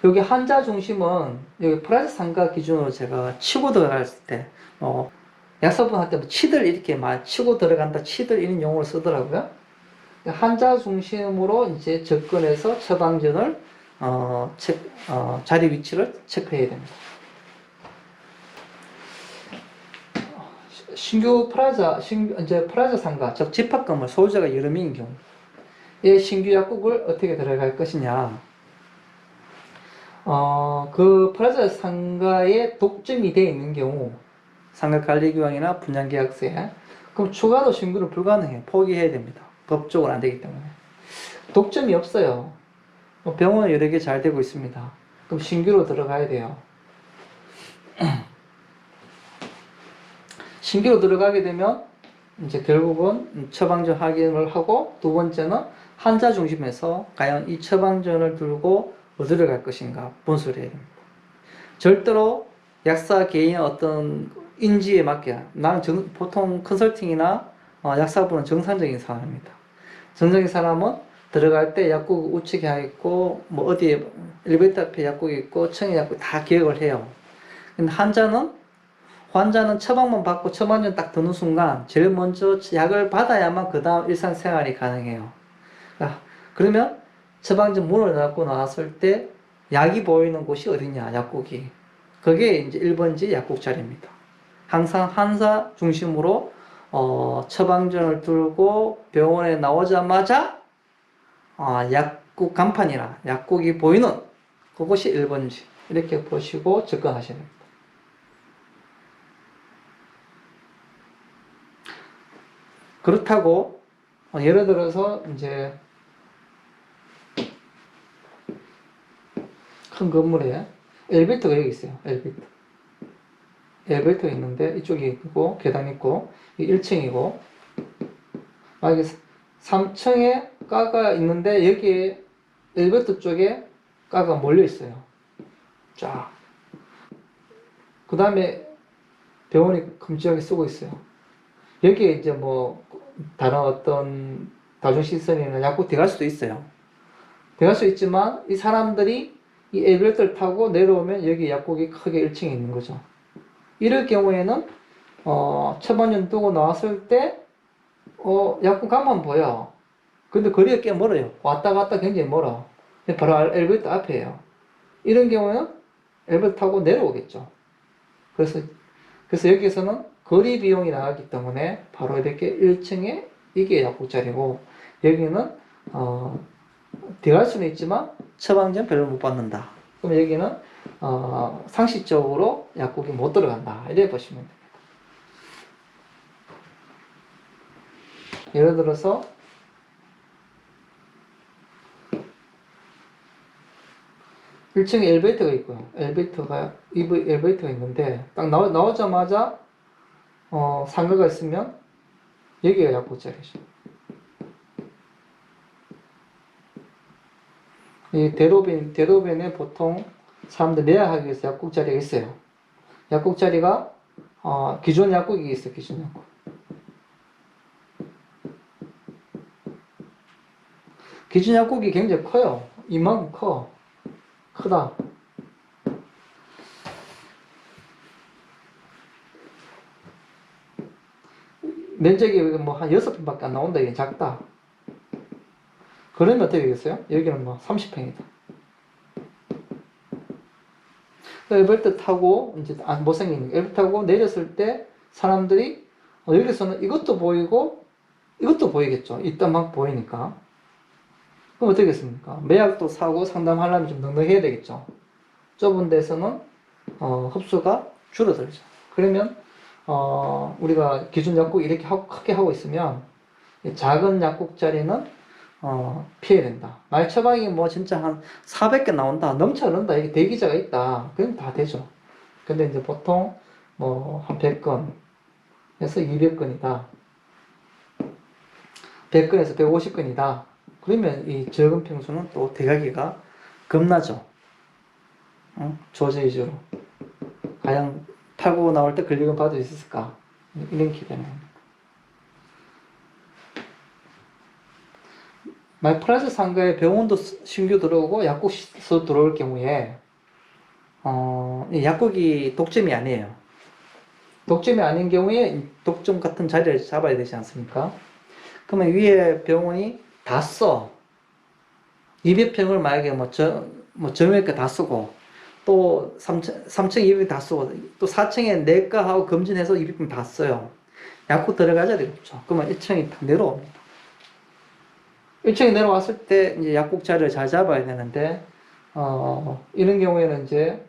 여기 환자 중심은 여기 프라이스 상가 기준으로 제가 치고 들어갈 때, 약사분한테 뭐 치들 이렇게 막 치고 들어간다, 치들 이런 용어를 쓰더라고요. 환자 중심으로 이제 접근해서 처방전을, 자리 위치를 체크해야 됩니다. 이제 프라자 상가, 즉 집합건물 소유자가 여러 명인 경우, 이 신규 약국을 어떻게 들어갈 것이냐. 그 프라자 상가에 독점이 되어 있는 경우, 상가 관리기관이나 분양계약서에, 그럼 추가로 신규는 불가능해요. 포기해야 됩니다. 법적으로 안 되기 때문에. 독점이 없어요. 병원은 여러 개 잘 되고 있습니다. 그럼 신규로 들어가야 돼요. 신규로 들어가게 되면 이제 결국은 처방전 확인을 하고, 두 번째는 환자 중심에서 과연 이 처방전을 들고 어디를 갈 것인가 분석을 해야 됩니다. 절대로 약사 개인의 어떤 인지에 맞게, 나는 보통 컨설팅이나 약사분은 정상적인 사람입니다. 정상적인 사람은 들어갈 때 약국 우측에 있고, 뭐 어디에 엘리베이터 앞에 약국이 있고, 층에 약국 다 기억을 해요. 근데 환자는 처방만 받고 처방전 딱 드는 순간 제일 먼저 약을 받아야만 그 다음 일상생활이 가능해요. 그러면 처방전 문을 닫고 나왔을 때 약이 보이는 곳이 어디냐, 약국이. 그게 이제 1번지 약국 자리입니다. 항상 환자 중심으로 처방전을 들고 병원에 나오자마자 약국 간판이나 약국이 보이는 그곳이 1번지. 이렇게 보시고 접근하셔야 됩니다. 그렇다고 예를 들어서 이제 큰 건물에 엘리베이터가 여기 있어요. 엘리베이터가 있는데 이쪽에 있고 계단 있고 1층이고, 만약에 3층에 가가 있는데 여기에 엘리베이터 쪽에 가가 몰려 있어요. 쫙. 그 다음에 병원이 큼지하게 쓰고 있어요. 여기에 이제 뭐 다른 어떤 다중시설이나 약국 들어갈 수도 있어요. 들어갈 수 있지만 이 사람들이 이 엘리베이터를 타고 내려오면 여기 약국이 크게 1층에 있는 거죠. 이럴 경우에는 처방전 두고 나왔을 때 약국 가면 보여. 근데 거리가 꽤 멀어요. 왔다 갔다 굉장히 멀어. 바로 엘리베이터 앞이에요. 이런 경우는 엘리베이터 타고 내려오겠죠. 그래서 여기서는 거리 비용이 나가기 때문에 바로 이렇게 1층에 이게 약국 자리고, 여기는 들어갈 수는 있지만 처방전 별로 못 받는다. 그럼 여기는 상식적으로 약국이 못 들어간다. 이렇게 보시면 됩니다. 예를 들어서 1층에 엘리베이터가 있고요. 엘리베이터가 있는데 딱 나오자마자 상가가 있으면 여기가 약국 자리죠. 이 대로변에 보통 사람들 예약하기 위해서 약국 자리가 있어요. 약국 자리가 기존 약국이 있어요. 기존 약국. 기존 약국이 굉장히 커요. 이만큼 크다. 면적이 뭐 한 6평밖에 안 나온다. 이게 작다. 그러면 어떻게 되겠어요? 여기는 뭐 30평이다. 엘리베이터 타고 이제 못생긴 엘리베이터 타고 내렸을 때 사람들이 여기서는 이것도 보이고 이것도 보이겠죠. 이딴 막 보이니까. 그럼 어떻게 겠습니까? 매약도 사고 상담하려면 좀 넉넉해야 되겠죠. 좁은 데서는 흡수가 줄어들죠. 그러면 우리가 기존 약국 이렇게 크게 하고 있으면 작은 약국 자리는 피해야 된다. 만약 처방이 뭐 진짜 한 400개 나온다, 넘쳐난다, 이게 대기자가 있다, 그럼 다 되죠. 근데 이제 보통 뭐 한 100건에서 200건이다, 100건에서 150건이다. 그러면 이 적은 평수는 또 대가기가 겁나죠. 조제 위주로. 과연 타고 나올 때 권리금 받을 수 있을까? 이런 기대는. 만약 플러스 상가에 병원도 신규 들어오고 약국도 들어올 경우에 이 약국이 독점이 아니에요. 독점이 아닌 경우에 독점 같은 자리를 잡아야 되지 않습니까? 그러면 위에 병원이 다 써. 200평을 만약에 정형외과 다 쓰고, 또 3층 200평 다 쓰고, 또 4층에 내과하고 검진해서 200평 다 써요. 약국 들어가자 되겠죠. 그러면 1층이 딱 내려옵니다. 1층에 내려왔을 때 이제 약국 자리를 잘 잡아야 되는데, 이런 경우에는 이제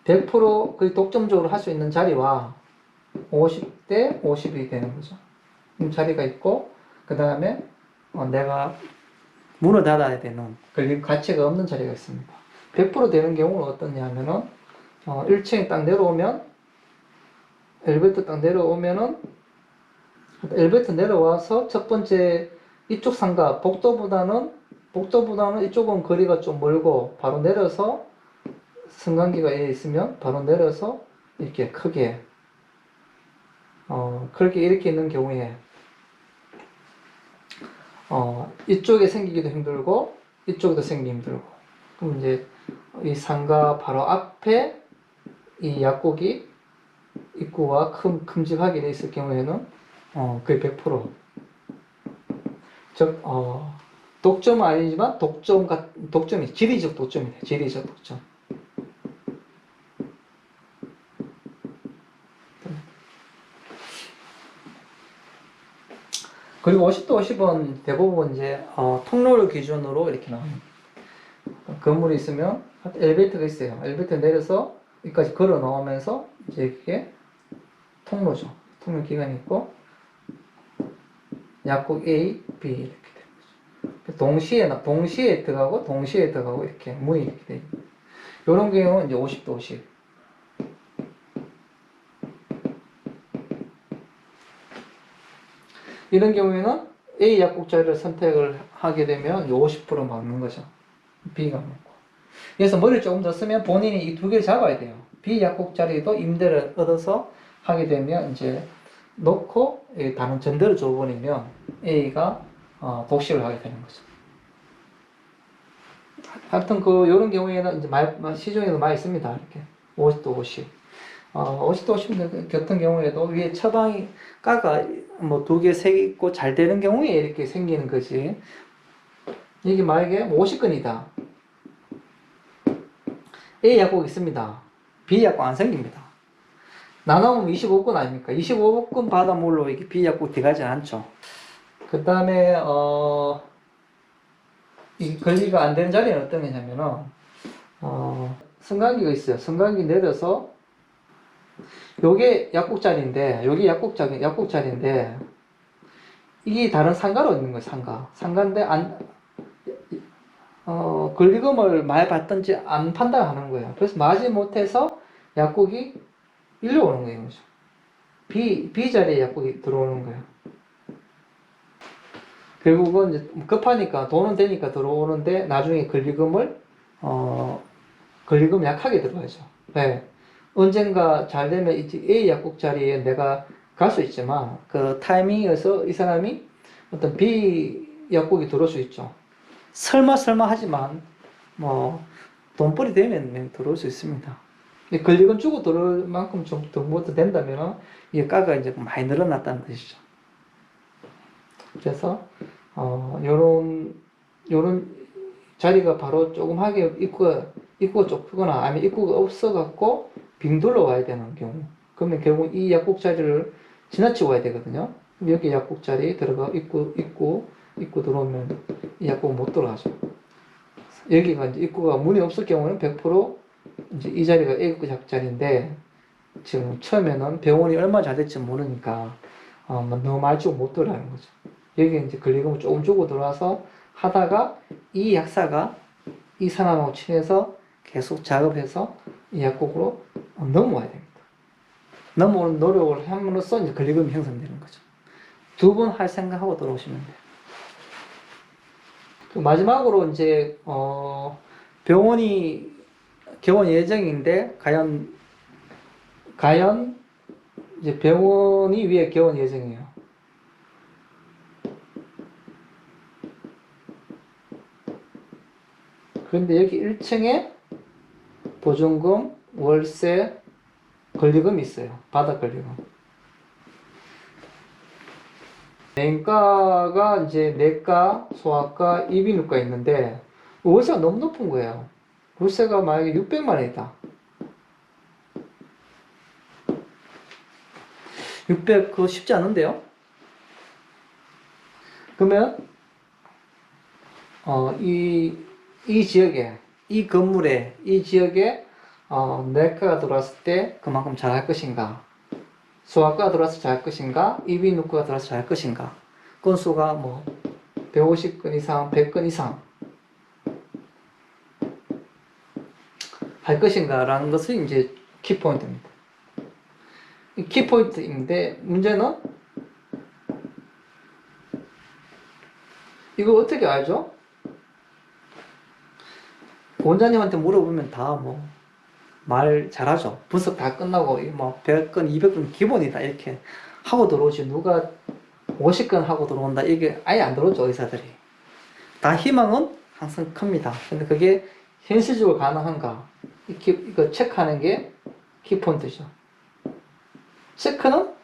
100% 거의 독점적으로 할 수 있는 자리와 50대 50이 되는 거죠. 자리가 있고, 그 다음에 내가 문을 닫아야 되는, 그리고 가치가 없는 자리가 있습니다. 100% 되는 경우는 어떠냐면은, 1층에 딱 내려오면, 엘리베이터 딱 내려오면은, 엘리베이터 내려와서 첫 번째 이쪽 상가, 복도보다는 이쪽은 거리가 좀 멀고, 바로 내려서 승강기가 있으면 바로 내려서 이렇게 크게, 그렇게 이렇게 있는 경우에, 이쪽에 생기기도 힘들고, 이쪽에도 생기기 힘들고. 그럼 이제 이 상가 바로 앞에 이 약국이 입구가 큼직하게 돼 있을 경우에는 거의 100%. 즉, 독점은 아니지만 독점이 지리적 독점이네. 지리적 독점. 그리고 50도 50은 대부분 이제 통로를 기준으로 이렇게 나옵니다. 건물이 있으면 엘리베이터가 있어요. 엘리베이터 내려서 여기까지 걸어 나오면서 이제 이게 통로죠. 통로 기관이 있고 약국 A, B 이렇게 되는 거죠. 동시에 들어가고 이렇게 문이 이렇게 돼요. 이런 경우는 이제 50도 50. 이런 경우에는 A 약국 자리를 선택을 하게 되면 50% 막는 거죠. B가 먹고. 그래서 머리를 조금 더 쓰면 본인이 이 두 개를 잡아야 돼요. B 약국 자리도 임대를 얻어서 하게 되면 이제 놓고 다른 전대를 줘버리면 A가 독식을 하게 되는 거죠. 하여튼 요런 경우에는 이제 시중에도 많이 있습니다. 이렇게 50도 50. 50도 50 같은 경우에도 위에 처방이 가가 뭐 2개, 3개 있고 잘 되는 경우에 이렇게 생기는 거지. 이게 만약에 50건이다. A 약국 있습니다. B 약국 안 생깁니다. 나눠보면 25건 아닙니까? 25건 받아 물로 이게 B 약국 들어가지 않죠. 그 다음에, 이 관리가 안 되는 자리는 어떤 거냐면은, 승강기가 있어요. 승강기 내려서, 요게 약국 자리인데, 약국 자리인데, 이게 다른 상가로 있는 거예요, 상가. 상가인데, 권리금을 많이 받든지 안 판단하는 거예요. 그래서 마지 못해서 약국이 일로 오는 거예요. B 자리에 약국이 들어오는 거예요. 결국은 이제 급하니까 돈은 되니까 들어오는데 나중에 권리금 약하게 들어가죠. 네. 언젠가 잘 되면 이제 A 약국 자리에 내가 갈 수 있지만 그 타이밍에서 이 사람이 어떤 B 약국이 들어올 수 있죠. 설마 하지만 뭐 돈벌이 되면 들어올 수 있습니다. 권리금 주고 들어올 만큼 좀 더 된다면 이 가가 이제 많이 늘어났다는 뜻이죠. 그래서 요런 자리가 바로 조금 하게 입구가 좁거나 아니면 입구가 없어갖고 빙 둘러와야 되는 경우, 그러면 결국 이 약국 자리를 지나치고 와야 되거든요. 여기 약국 자리에 들어가 입구 들어오면 이 약국 못 들어가죠. 여기가 이제 입구가 문이 없을 경우는 100% 이제 이 자리가 A구 자리인데 지금 처음에는 병원이 얼마나 잘 될지 모르니까 너무 많이 주고 못 들어가는 거죠. 여기 이제 권리금을 조금 주고 들어와서 하다가 이 약사가 이 사람하고 친해서 계속 작업해서 이 약국으로 넘어와야 됩니다. 넘어오는 노력을 함으로써 이제 권리금이 형성되는 거죠. 2번 할 생각하고 들어오시면 돼요. 마지막으로 이제 병원이 개원 예정인데 과연 이제 병원이 위에 개원 예정이에요. 그런데 여기 1층에 보증금, 월세, 권리금이 있어요. 바닥 권리금. 내과가 이제 내과, 소아과, 이비인후과 있는데 월세가 너무 높은 거예요. 월세가 만약에 600만 원이다. 600 그거 쉽지 않은데요? 그러면 이 지역에, 이 건물에, 이 지역에 내과가 들어왔을 때 그만큼 잘할 것인가? 소아과가 들어와서 잘할 것인가? 이비인후과가 들어와서 잘할 것인가? 건수가 뭐 150건 이상, 100건 이상 할 것인가? 라는 것이 이제 키포인트입니다. 이 키포인트인데 문제는 이거 어떻게 알죠? 원장님한테 물어보면 다 뭐 말 잘하죠. 분석 다 끝나고 뭐 100건, 200건 기본이다 이렇게 하고 들어오지 누가 50건 하고 들어온다 이게 아예 안 들어오죠. 의사들이 다 희망은 항상 큽니다. 근데 그게 현실적으로 가능한가 이거 체크하는 게 키포인트죠. 체크는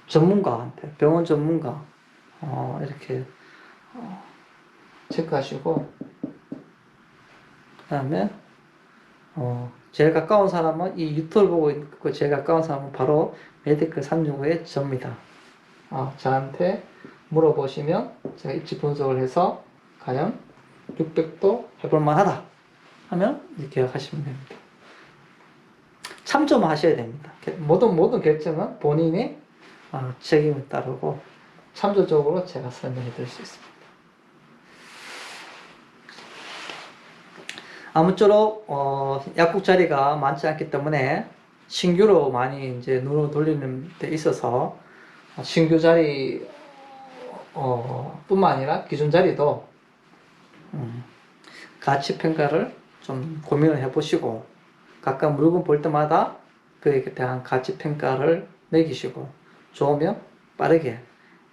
전문가한테 병원 전문가 이렇게 체크하시고 그 다음에 제일 가까운 사람은 이 유튜브를 보고 있고 제일 가까운 사람은 바로 메디컬 365의 접니다. 저한테 물어보시면 제가 입지 분석을 해서 과연 600도 해볼만 하다 하면 이렇게 계약하시면 됩니다. 참조하셔야 됩니다. 모든 결정은 본인이 책임을 따르고 참조적으로 제가 설명해 드릴 수 있습니다. 아무쪼록 약국 자리가 많지 않기 때문에 신규로 많이 이제 눈을 돌리는 데 있어서 신규 자리 뿐만 아니라 기존 자리도 가치 평가를 좀 고민을 해보시고 각각 물건 볼 때마다 그에 대한 가치 평가를 매기시고 좋으면 빠르게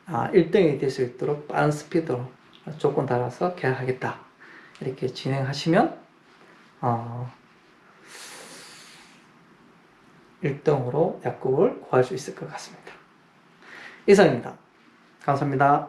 1등이 될 수 있도록 빠른 스피드로 조건 달아서 계약하겠다 이렇게 진행하시면 1등으로 약국을 구할 수 있을 것 같습니다. 이상입니다. 감사합니다.